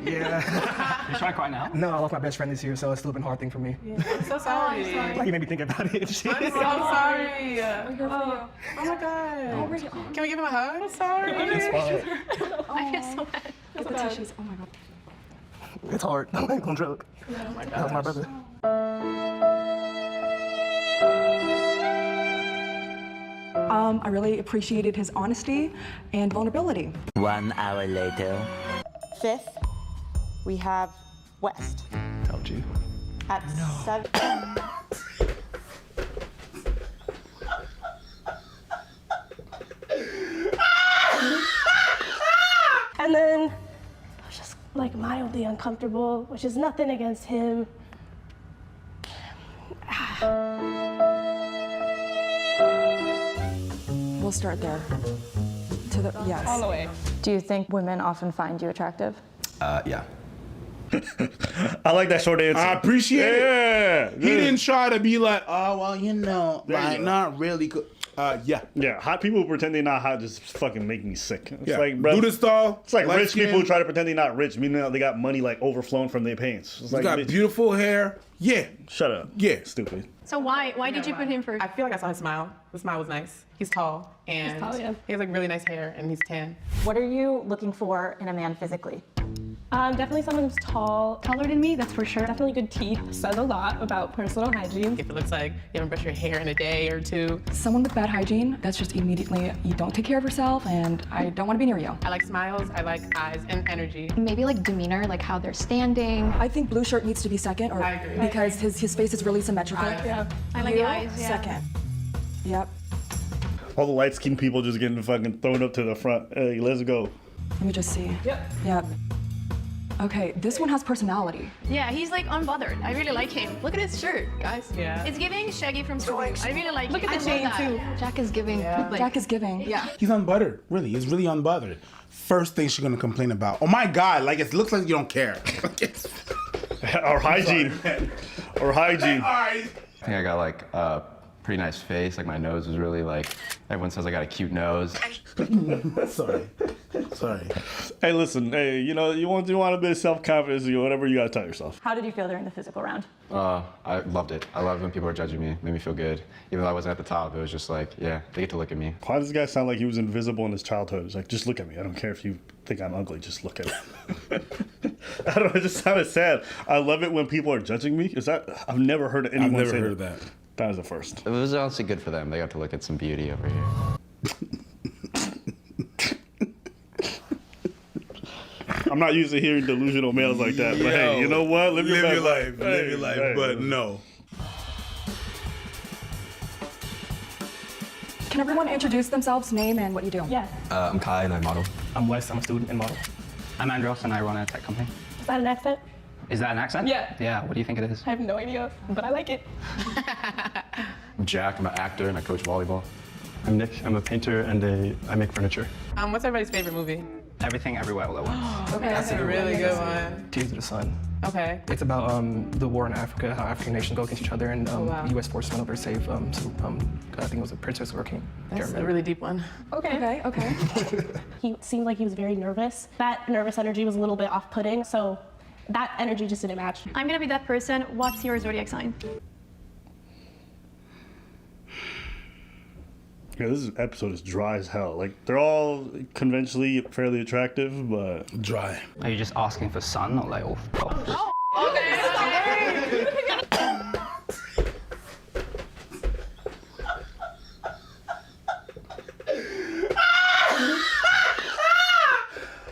Yeah. You trying to cry now? No, I lost my best friend this year, so it's still been a hard thing for me. Yeah. I'm so sorry. Like, you made me think about it. I'm so sorry. Oh my God. Can we give him a hug? I'm sorry. It's fine. I feel so bad. Get the tissues. Oh my God. It's hard. I'm not gonna joke. Oh my God. That was my brother. I really appreciated his honesty and vulnerability. 1 hour later. Fifth, we have West. LG. At 7. And then I was just like mildly uncomfortable, which is nothing against him. We'll start there. To the yes. All the way. Do you think women often find you attractive? Yeah. I like that short answer. I appreciate it. Yeah. He didn't try to be like, oh, well, you know, like, not really good. Yeah. Yeah, hot people who pretend they're not hot just fucking make me sick. It's Yeah. like, bro, Do this style. it's like light rich skin. people who try to pretend they're not rich, meaning they got money like overflowing from their pants. It's You like, got bitch, beautiful hair. Yeah. shut up. Yeah. Stupid. So why did you put him first? I feel like I saw his smile. The smile was nice. He's tall and He's tall, yeah. he has like really nice hair and he's tan. What are you looking for in a man physically? Definitely someone who's tall. Taller than me, that's for sure. Definitely good teeth. Says a lot about personal hygiene. If it looks like you haven't brushed your hair in a day or two. Someone with bad hygiene, that's just immediately, you don't take care of yourself, and I don't want to be near you. I like smiles, I like eyes and energy. Maybe like demeanor, like how they're standing. I think blue shirt needs to be second, or I agree. because his face is really symmetrical. Yeah. I like the eyes, yeah. Second. Yep. All the light-skinned people just getting fucking thrown up to the front. Hey, let's go. Let me just see. Yep. Okay, this one has personality. Yeah, he's like unbothered. I really like him. Look at his shirt, guys. Yeah. It's giving Shaggy from Scooby. I really like Look it. at the I love chain, that. Jack is giving. Like, Jack is giving. yeah. He's unbuttered. Really. He's really unbothered. First thing she's going to complain about. Oh, my God. Like, it looks like you don't care. Or hygiene. Or hygiene. I think I got like a pretty nice face. Like my nose is really like, everyone says I got a cute nose. Sorry. Hey, listen. Hey, you know, you want a bit of self-confidence or whatever, you gotta tell yourself. How did you feel during the physical round? I loved it. I loved when people were judging me. It made me feel good. Even though I wasn't at the top, it was just like, yeah, they get to look at me. Why does this guy sound like he was invisible in his childhood? It's like, just look at me. I don't care if you think I'm ugly. Just look at me. I don't know. It just sounded sad. I love it when people are judging me. I've never heard anyone I've never say heard of that. That was the first. It was honestly good for them. They got to look at some beauty over here. I'm not used to hearing delusional males like that, but hey, you know what? Live your best life. Hey, Live your life. hey. But no. Can everyone introduce themselves, name, and what you do? Yes. I'm Kai and I model. I'm Wes. I'm a student and model. I'm Andros and I run a tech company. Is that an accent? Is that an accent? Yeah. Yeah, what do you think it is? I have no idea, but I like it. I'm Jack. I'm an actor and I coach volleyball. I'm Nick. I'm a painter and I make furniture. What's everybody's favorite movie? Everything Everywhere All at Once. Okay, that's a really good one. Tears of the Sun. Okay. It's about the war in Africa, how African nations go against each other, and wow. U.S. forces went over to save I think it was a princess or a king. That's a really deep one. Okay. He seemed like he was very nervous. That nervous energy was a little bit off-putting, so that energy just didn't match. I'm gonna be that person. What's your zodiac sign? Yeah, this episode is dry as hell. Like, they're all conventionally fairly attractive, but... Dry. Are you just asking for sun or like all?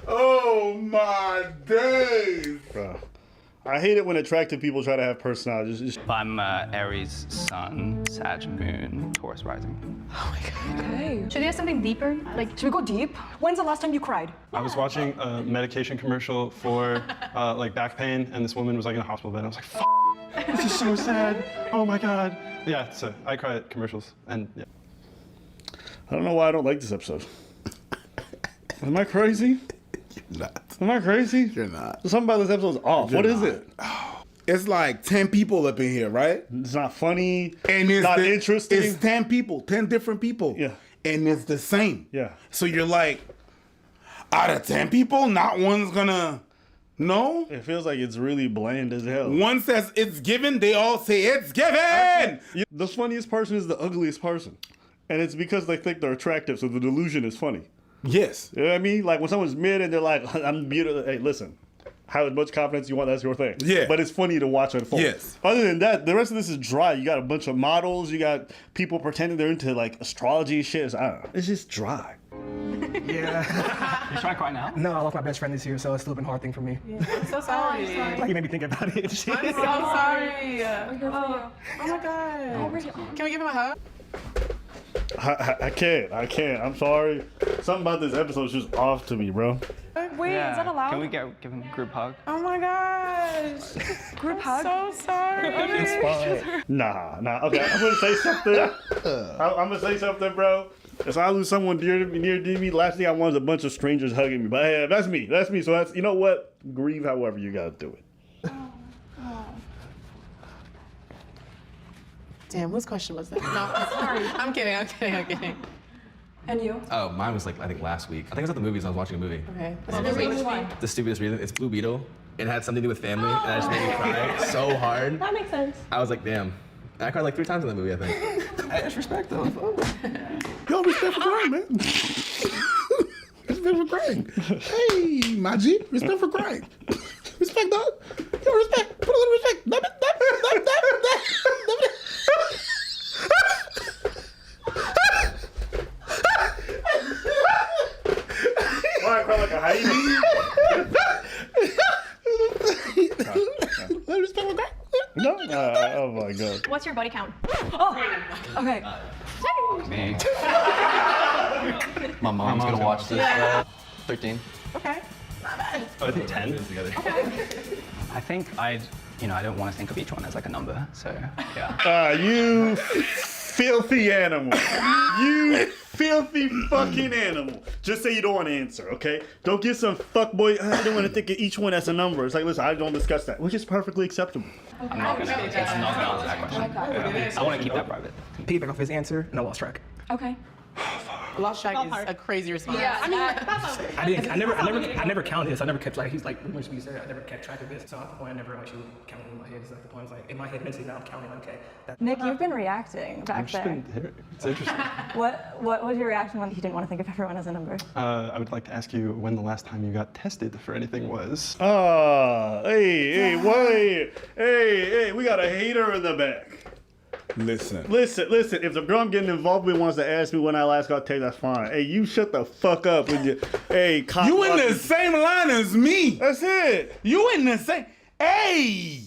Oh, my days. Bro. I hate it when attractive people try to have personality. I'm Aries sun, Sag moon, Taurus rising. Oh my God. Okay. Should we have something deeper? Like, Should we go deep? When's the last time you cried? I was watching a medication commercial for like back pain, and this woman was like in a hospital bed. I was like, F this is so sad. Oh my God. Yeah, so I cry at commercials, and yeah. I don't know why I don't like this episode. Am I crazy? You're not. Am I crazy? You're not. Something about this episode is off. You're What is not. it? It's like 10 people up in here, right? It's not funny. And it's not interesting. It's 10 people, 10 different people. Yeah. And it's the same. Yeah. So you're like, out of 10 people, not one's gonna No? It feels like it's really bland as hell. One says it's given, they all say it's given! The funniest person is the ugliest person. And it's because they think they're attractive, so the delusion is funny. Yes. You know what I mean? Like when someone's mid and they're like, I'm beautiful. Hey, listen. How much confidence you want, that's your thing. Yeah. But it's funny to watch unfold. Yes. Other than that, the rest of this is dry. You got a bunch of models. You got people pretending they're into like astrology shit. I don't know. It's just dry. Yeah. You trying to cry now? No, I lost my best friend this year, so it's still been a hard thing for me. I'm so sorry. Like, you made me think about it. I'm so sorry. Oh my God. Can we give him a hug? I can't. I'm sorry. Something about this episode is just off to me, bro. Wait, is that allowed? Can we give him a group hug? Oh my gosh. Group hug? So sorry. Nah. Okay, I'm gonna say something. I'm gonna say something, bro. If I lose someone dear to me, last thing I want is a bunch of strangers hugging me. But hey, that's me. So that's, you know what? Grieve however you gotta do it. Damn, whose question was that? No, sorry. I'm kidding. And you? Oh, mine was like, I think last week. I think it was at the movies. I was watching a movie. Okay. The stupidest reason, it's Blue Beetle. It had something to do with family, and I just made me cry so hard. That makes sense. I was like, damn. And I cried like 3 times in that movie, I think. That's respect, though. Yo, respect for crying, man. Respect for crying. Hey, my G, respect for crying. Respect, dog. Yo, respect. Put a little respect. Damn it. Why I cry like a hyena? Let respect for crying. No? Oh my God. What's your body count? Okay. Me. My mom's gonna watch this. 13. Okay. I think 10. I think I don't want to think of each one as like a number, so yeah. You filthy animal. You filthy fucking animal. Just say you don't want to answer, okay? Don't get some fuckboy, I don't want to think of each one as a number. It's like, listen, I don't discuss that, which is perfectly acceptable. I'm not gonna answer that question. I want to keep that private. Piggyback off his answer, and I lost track. Okay. Lost track is a crazy response. Yeah, I mean, that's I never counted this. I never kept, like, he's like, when we said, I never kept track of this. So at the point, I never actually counted in my head. It's like the point, I was like, in my head, mentally, now I'm counting, okay. Nick, you've been reacting back there. It's interesting. What was your reaction when he didn't want to think of everyone as a number? I would like to ask you when the last time you got tested for anything was. Hey, we got a hater in the back. Listen. If the girl I'm getting involved with wants to ask me when I last got tested, that's fine. Hey, you shut the fuck up with you. Hey, cop. You in the same line as me. That's it. You in the same. Hey.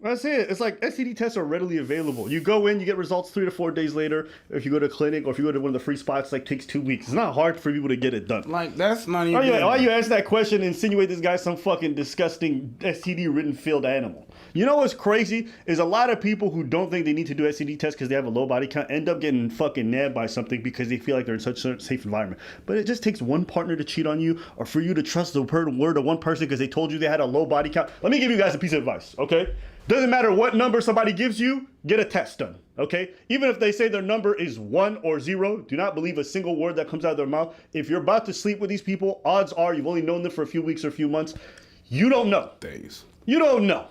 That's it. It's like STD tests are readily available. You go in, you get results 3 to 4 days later. If you go to a clinic or if you go to one of the free spots, like takes 2 weeks. It's not hard for people to get it done. Like, that's not even. Why you ask that question and insinuate this guy's some fucking disgusting STD-ridden field animal? You know what's crazy is a lot of people who don't think they need to do STD tests because they have a low body count end up getting fucking nabbed by something because they feel like they're in such a safe environment. But it just takes one partner to cheat on you or for you to trust the word of one person because they told you they had a low body count. Let me give you guys a piece of advice, okay? Doesn't matter what number somebody gives you, get a test done, okay? Even if they say their number is 1 or 0, do not believe a single word that comes out of their mouth. If you're about to sleep with these people, odds are you've only known them for a few weeks or a few months. You don't know. Days. You don't know.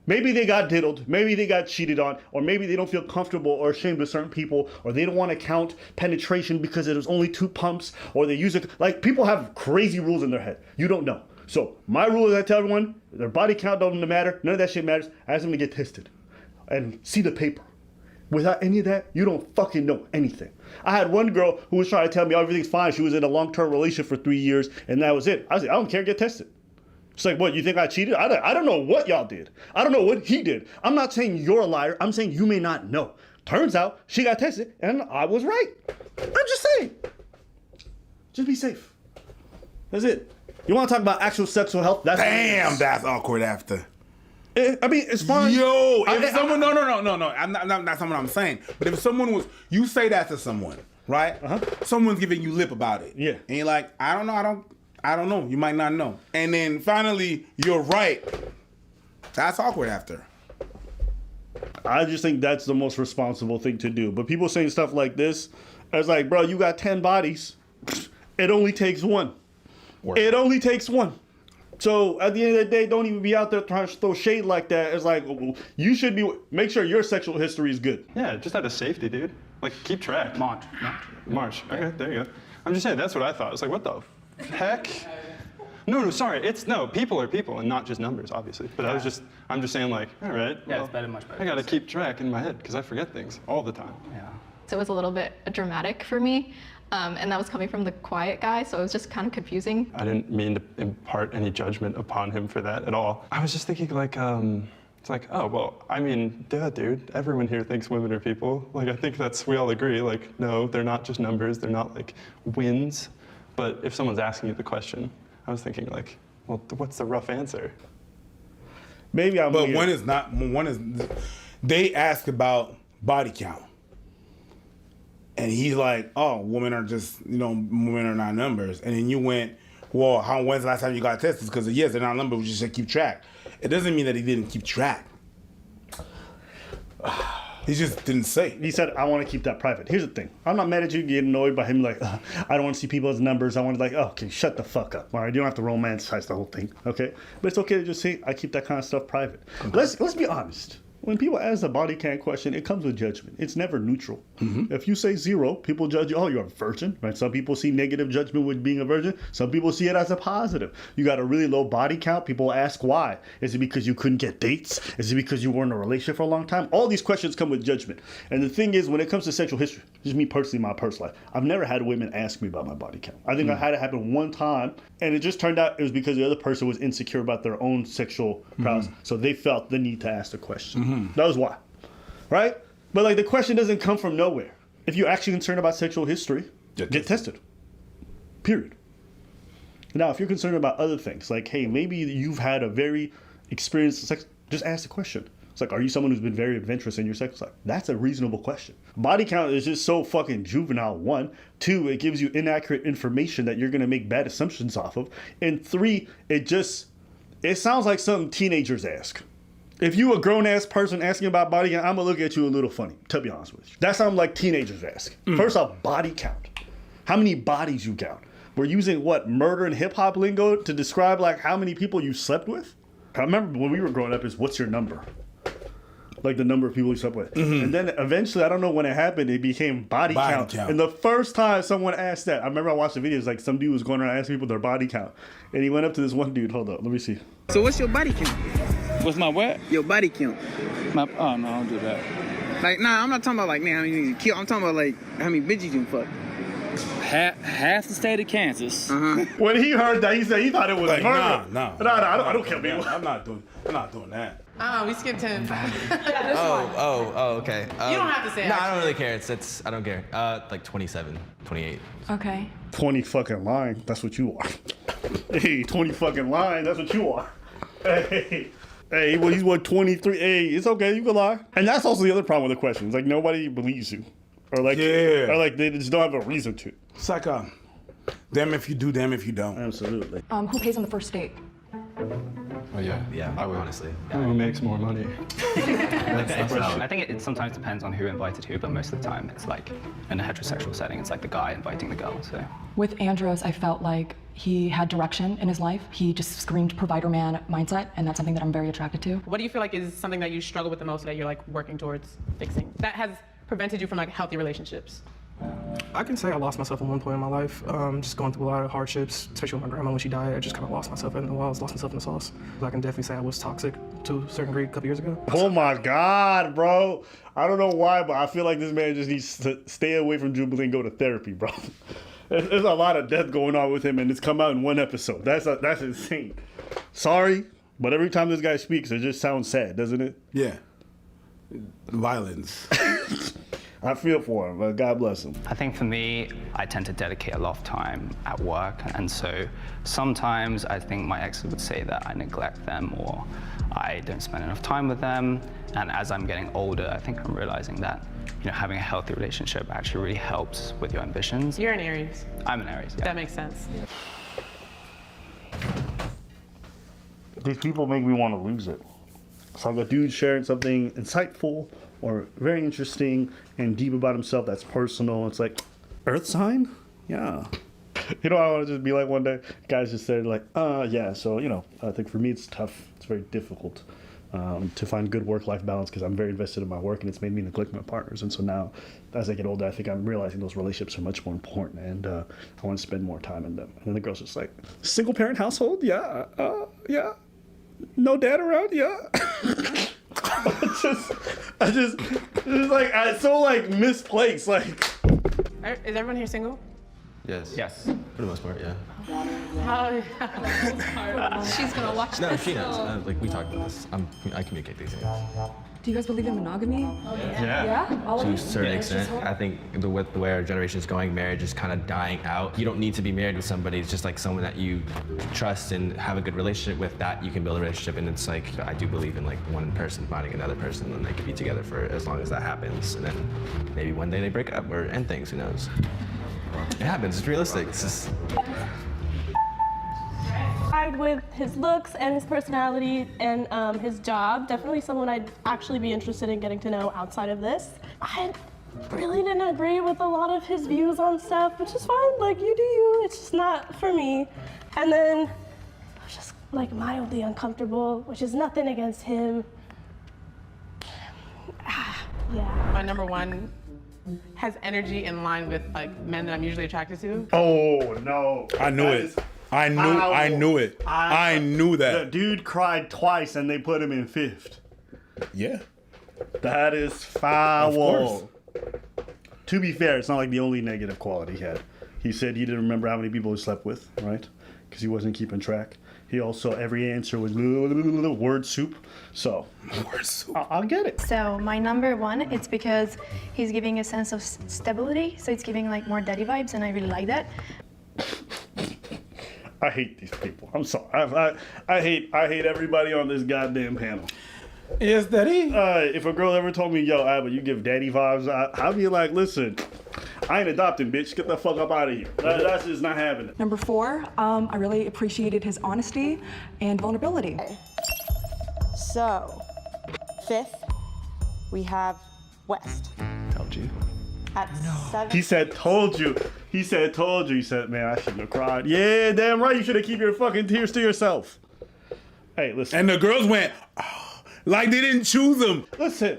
Maybe they got diddled, maybe they got cheated on, or maybe they don't feel comfortable or ashamed with certain people, or they don't want to count penetration because it was only 2 pumps, or they use it. Like, people have crazy rules in their head. You don't know. So my rule is I tell everyone, their body count don't matter, none of that shit matters. I ask them to get tested and see the paper. Without any of that, you don't fucking know anything. I had one girl who was trying to tell me everything's fine. She was in a long-term relationship for 3 years, and that was it. I said, I don't care, get tested. It's like, what, you think I cheated? I don't know what y'all did. I don't know what he did. I'm not saying you're a liar. I'm saying you may not know. Turns out she got tested and I was right. I'm just saying. Just be safe. That's it. You want to talk about actual sexual health? That's awkward after. I mean, it's fine. Yo, if someone, no. I'm not that's not what I'm saying. But if someone was, you say that to someone, right? Someone's giving you lip about it. Yeah. And you're like, I don't know. You might not know. And then finally, you're right. That's awkward after. I just think that's the most responsible thing to do. But people saying stuff like this, it's like, bro, you got 10 bodies. It only takes 1. It only takes 1. So at the end of the day, don't even be out there trying to throw shade like that. It's like, you should be, make sure your sexual history is good. Yeah, just out of safety, dude. Like, keep track. March. Okay, there you go. I'm just saying, that's what I thought. It's like, what the heck? No, sorry. People are people and not just numbers, obviously. But I'm just saying, like, all right. Yeah, it's better, much better. I gotta keep track in my head because I forget things all the time. Yeah. So it was a little bit dramatic for me. And that was coming from the quiet guy, so it was just kind of confusing. I didn't mean to impart any judgment upon him for that at all. I was just thinking, like, it's like, oh, well, I mean, yeah, dude, everyone here thinks women are people. Like, I think we all agree, like, no, they're not just numbers, they're not, like, wins. But if someone's asking you the question, I was thinking, like, well, what's the rough answer? Maybe I'm But weird. they ask about body count. And he's like, oh, women are just, women are not numbers. And then you went, well, when's the last time you got tested? Because yes, they're not numbers, we just should keep track. It doesn't mean that he didn't keep track. He just didn't say. He said, I want to keep that private. Here's the thing. I'm not mad at you getting annoyed by him like, I don't want to see people as numbers. I want to like, oh, okay, shut the fuck up. All right, you don't have to romanticize the whole thing, okay? But it's okay to just say, I keep that kind of stuff private. Okay. Let's be honest. When people ask a body count question, it comes with judgment. It's never neutral. Mm-hmm. If you say 0, people judge you, oh, you're a virgin, right? Some people see negative judgment with being a virgin. Some people see it as a positive. You got a really low body count. People ask why. Is it because you couldn't get dates? Is it because you were in a relationship for a long time? All these questions come with judgment. And the thing is, when it comes to sexual history, just me personally, my personal life, I've never had women ask me about my body count. I think I had it happen one time, and it just turned out it was because the other person was insecure about their own sexual prowess. So they felt the need to ask the question. Mm-hmm. That was why. Right? But like the question doesn't come from nowhere. If you're actually concerned about sexual history, get tested. Period. Now, if you're concerned about other things, like, hey, maybe you've had a very experienced sex, just ask the question. It's like, are you someone who's been very adventurous in your sex life? That's a reasonable question. Body count is just so fucking juvenile, 1. 2, it gives you inaccurate information that you're going to make bad assumptions off of. And 3, it sounds like something teenagers ask. If you a grown-ass person asking about body count, I'm going to look at you a little funny, to be honest with you. That sounds like teenagers ask. First off, body count. How many bodies you count? We're using, murder and hip-hop lingo to describe, like, how many people you slept with? I remember when we were growing up is, what's your number? Like, the number of people you slept with. Mm-hmm. And then eventually, I don't know when it happened, it became body count. And the first time someone asked that, I remember I watched the videos, like, some dude was going around asking people their body count. And he went up to this one dude. Hold up, let me see. So what's your body count? What's my what? Your body count. Oh, no, I don't do that. Like, nah, I'm not talking about, like, man, how many you kill. I'm talking about, like, how many bitches you fuck. Half the state of Kansas. When he heard that, he said he thought it was like, murder. No, I don't kill people. I'm not doing that. We skipped him. Okay. You don't have to say it. No, I don't really care. I don't care. Like 27, 28. Okay. 20 fucking lying. That's what you are. Hey, 20 fucking lying. That's what you are. Hey, well, he's 23. Hey, it's okay. You can lie. And that's also the other problem with the questions. Like, nobody believes you. Or like they just don't have a reason to. It's like damn if you do, damn if you don't. Absolutely. Who pays on the first date? Oh yeah. Yeah, I would. honestly. Who makes more money? I think it sometimes depends on who invited who, but most of the time it's like in a heterosexual setting, it's like the guy inviting the girl. So With Andros, I felt like he had direction in his life. He just screamed provider man mindset, and that's something that I'm very attracted to. What do you feel like is something that you struggle with the most that you're like working towards fixing? That has prevented you from like healthy relationships? I can say I lost myself at one point in my life, just going through a lot of hardships, especially with my grandma when she died. I just kind of lost myself in the walls, lost myself in the sauce. I can definitely say I was toxic to a certain degree a couple years ago. Oh my God, bro. I don't know why, but I feel like this man just needs to stay away from Jubilee and go to therapy, bro. There's a lot of death going on with him, and it's come out in one episode. That's insane. Sorry, but every time this guy speaks, it just sounds sad, doesn't it? Yeah. Violence. I feel for him, but God bless him. I think for me, I tend to dedicate a lot of time at work, and so sometimes I think my ex would say that I neglect them or I don't spend enough time with them. And as I'm getting older, I think I'm realizing that having a healthy relationship actually really helps with your ambitions. You're an Aries. I'm an Aries, yeah. That makes sense. These people make me want to lose it. So I'm a dude sharing something insightful or very interesting and deep about himself that's personal. It's like, Earth sign? Yeah. You know, I want to just be like one day, guys just said like, yeah, so, you know, I think for me it's tough. It's very difficult to find good work-life balance because I'm very invested in my work and it's made me neglect my partners. And so now, as I get older, I think I'm realizing those relationships are much more important and I want to spend more time in them. And then the girl's just like, single-parent household? Yeah. Yeah. No dad around? Yeah. it's like, it's so like misplaced. Like, Is everyone here single? Yes. Yes. For the most part, yeah. She's gonna watch No, this. she knows. Like we talked about this. I communicate these things. Do you guys believe in monogamy? Yeah? All of To you? a certain extent, I think the way our generation is going, marriage is kind of dying out. You don't need to be married with somebody. It's just like someone that you trust and have a good relationship with. That you can build a relationship, and it's like I do believe in like one person finding another person, and they could be together for as long as that happens, and then maybe one day they break up or end things. Who knows? It happens. It's realistic. It's just. With his looks and his personality and his job, definitely someone I'd actually be interested in getting to know outside of this. I really didn't agree with a lot of his views on stuff, which is fine. Like, you do you. It's just not for me. And then I was just like mildly uncomfortable, which is nothing against him. Yeah. My number one has energy in line with like men that I'm usually attracted to. oh no. I knew it. I knew it. I knew that. The dude cried twice and they put him in 5th. Yeah. That is foul. Of course. To be fair, it's not like the only negative quality he had. He said he didn't remember how many people he slept with, right? Because he wasn't keeping track. He also, every answer was word soup. So, word soup. I'll get it. So my number one, it's because he's giving a sense of stability. So it's giving like more daddy vibes, and I really like that. I hate these people. I'm sorry. I hate everybody on this goddamn panel. Yes, daddy. If a girl ever told me, yo, Abba, you give daddy vibes, I'd be like, listen, I ain't adopting, bitch. Get the fuck up out of here. That's just not happening. Number 4, I really appreciated his honesty and vulnerability. So, 5th, we have West. Told you. At 7th. He said, told you. He said, told you. He said, man, I shouldn't have cried. Yeah, damn right. You should have kept your fucking tears to yourself. Hey, listen. And the girls went, oh, like they didn't choose him. Listen.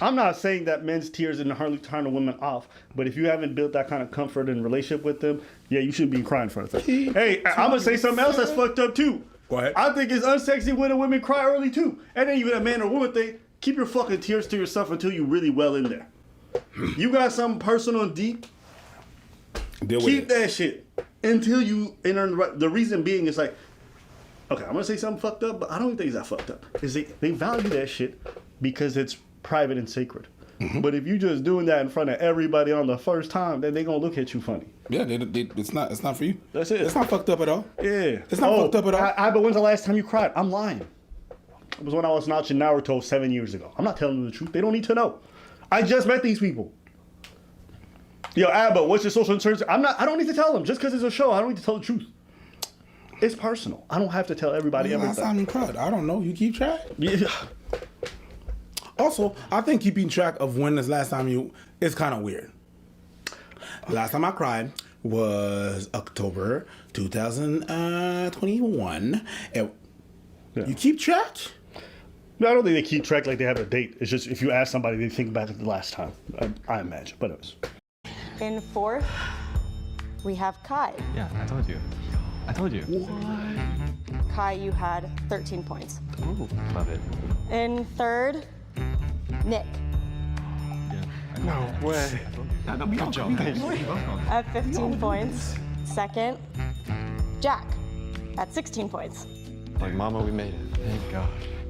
I'm not saying that men's tears and hardly turn a woman off, but if you haven't built that kind of comfort and relationship with them, yeah, you shouldn't be crying in front of them. Hey, I'm gonna say something else that's fucked up too. Go ahead. I think it's unsexy when women cry early too. And then even a man or woman thing, keep your fucking tears to yourself until you really well in there. You got something personal and deep, keep that shit until you enter the reason being is like, okay, I'm gonna say something fucked up, but I don't think it's that fucked up. Is they value that shit because it's private and sacred. Mm-hmm. But if you just doing that in front of everybody on the first time, then they gonna look at you funny. Yeah, it's not for you. That's it. It's not fucked up at all. Yeah, it's not fucked up at all. But when's the last time you cried? I'm lying. It was when I was notching Naruto 7 years ago. I'm not telling them the truth. They don't need to know. I just met these people. Yo, Abba, what's your social insurance? I don't need to tell them. Just because it's a show, I don't need to tell the truth. It's personal. I don't have to tell everybody everything. Last time you cried? I don't know. You keep track? Yeah. Also, I think keeping track of when this last time is kind of weird. Last time I cried was October 2021. And you keep track? No, I don't think they keep track like they have a date. It's just if you ask somebody, they think back at the last time. I imagine, but it was. In 4th, we have Kai. Yeah, I told you. What? Kai, you had 13 points. Ooh, love it. In 3rd, Nick. No way. Good job. At 15 points. 2nd, Jack. At 16 points. Like, mama, we made it. Thank God.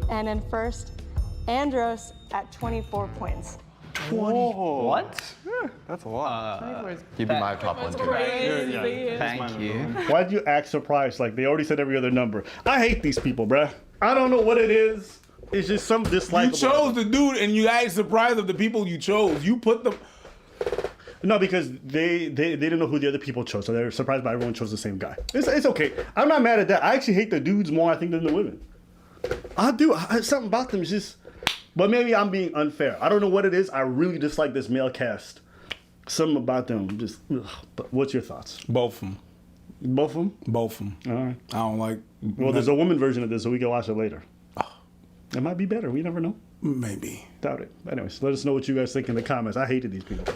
And in 1st, Andros at 24 points. 20. What? Yeah, that's a lot. You'd be my top one, too. Thank you. Why'd you act surprised? Like, they already said every other number. I hate these people, bruh. I don't know what it is. It's just some dislike. You chose the dude and you act surprised of the people you chose. You put them... No, because they didn't know who the other people chose, so they're surprised by everyone chose the same guy. It's okay. I'm not mad at that. I actually hate the dudes more, I think, than the women. I do. Something about them is just... But maybe I'm being unfair. I don't know what it is. I really dislike this male cast Something about them just. Ugh. But what's your thoughts? Both of them. Both of them? Both of them. All right. I don't like. Well, there's a woman version of this, so we can watch it later. It might be better. We never know. Maybe. Doubt it. Anyways, let us know what you guys think in the comments. I hated these people.